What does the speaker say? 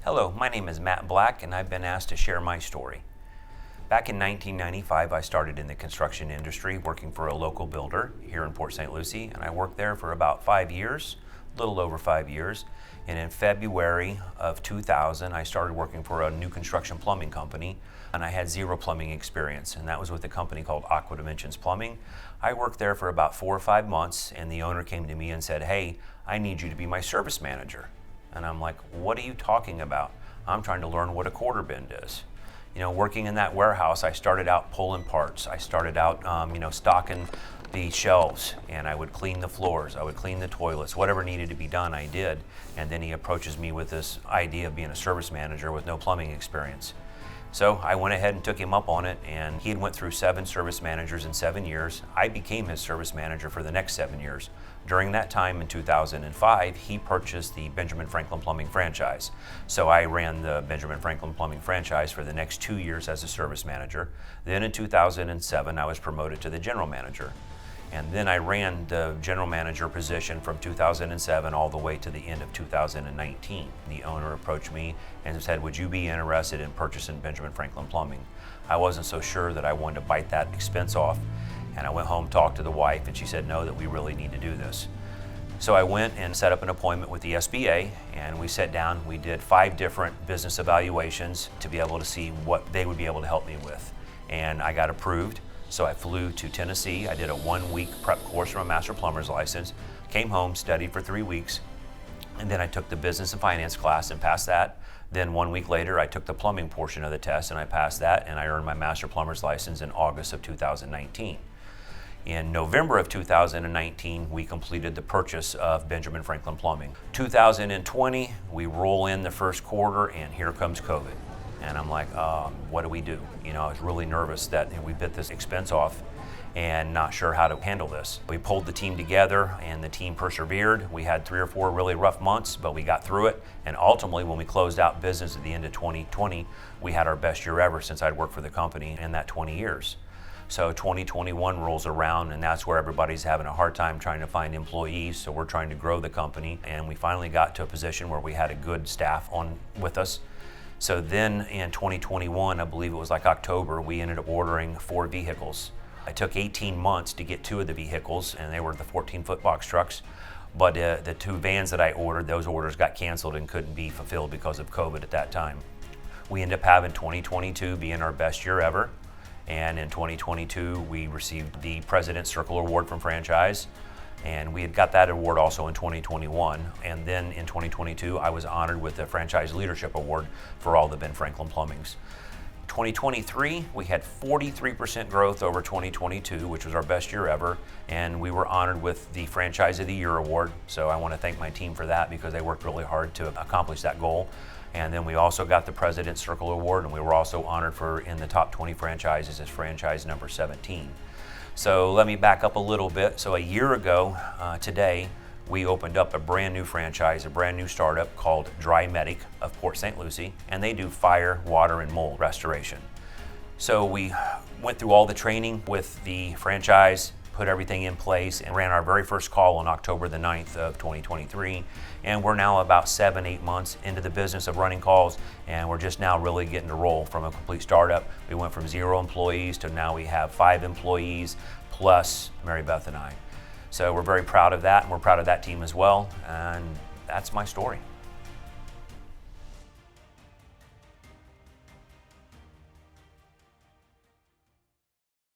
Hello, my name is Matt Black and I've been asked to share my story. Back in 1995, I started in the construction industry working for a local builder here in Port St. Lucie, and I worked there for about 5 years, a little over 5 years. And in February of 2000, I started working for a new construction plumbing company, and I had zero plumbing experience, and that was with a company called Aqua Dimensions Plumbing. I worked there for about 4 or 5 months, and the owner came to me and said, "Hey, I need you to be my service manager." And I'm like, "What are you talking about? I'm trying to learn what a quarter bend is." Working in that warehouse, I started out pulling parts. I started out, stocking the shelves, and I would clean the floors. I would clean the toilets. Whatever needed to be done, I did. And then he approaches me with this idea of being a service manager with no plumbing experience. So I went ahead and took him up on it, and he had went through 7 service managers in 7 years. I became his service manager for the next 7 years. During that time in 2005, he purchased the Benjamin Franklin Plumbing franchise. So I ran the Benjamin Franklin Plumbing franchise for the next 2 years as a service manager. Then in 2007, I was promoted to the general manager. And then I ran the general manager position from 2007 all the way to the end of 2019. The owner approached me and said, "Would you be interested in purchasing Benjamin Franklin Plumbing?" I wasn't so sure that I wanted to bite that expense off. And I went home, talked to the wife, and she said, "No, that we really need to do this." So I went and set up an appointment with the SBA, and we sat down. We did 5 different business evaluations to be able to see what they would be able to help me with. And I got approved. So I flew to Tennessee. I did a 1-week prep course for a master plumber's license, came home, studied for 3 weeks, and then I took the business and finance class and passed that. Then 1 week later, I took the plumbing portion of the test and I passed that, and I earned my master plumber's license in August of 2019. In November of 2019, we completed the purchase of Benjamin Franklin Plumbing. 2020, we roll in the first quarter, and here comes COVID. And I'm like, what do we do? I was really nervous that we bit this expense off and not sure how to handle this. We pulled the team together, and the team persevered. We had 3 or 4 really rough months, but we got through it. And ultimately, when we closed out business at the end of 2020, we had our best year ever since I'd worked for the company in that 20 years. So 2021 rolls around, and that's where everybody's having a hard time trying to find employees. So we're trying to grow the company, and we finally got to a position where we had a good staff on with us. So then in 2021, I believe it was like October, we ended up ordering 4 vehicles. I took 18 months to get 2 of the vehicles, and they were the 14-foot box trucks. But the 2 vans that I ordered, those orders got canceled and couldn't be fulfilled because of COVID at that time. We ended up having 2022 being our best year ever. And in 2022, we received the President's Circle Award from Franchise. And we had got that award also in 2021. And then in 2022, I was honored with the Franchise Leadership Award for all the Ben Franklin Plumbings. 2023, we had 43% growth over 2022, which was our best year ever. And we were honored with the Franchise of the Year Award. So I want to thank my team for that because they worked really hard to accomplish that goal. And then we also got the President's Circle Award, and we were also honored for in the top 20 franchises as franchise number 17. So let me back up a little bit. So a year ago today, we opened up a brand new franchise, a brand new startup called Dry Medic of Port St. Lucie, and they do fire, water, and mold restoration. So we went through all the training with the franchise, put everything in place, and ran our very first call on October the 9th of 2023. And we're now about 7-8 months into the business of running calls, and we're just now really getting to roll from a complete startup. We went from 0 employees to now we have 5 employees plus Mary Beth and I. So we're very proud of that, and we're proud of that team as well, and that's my story.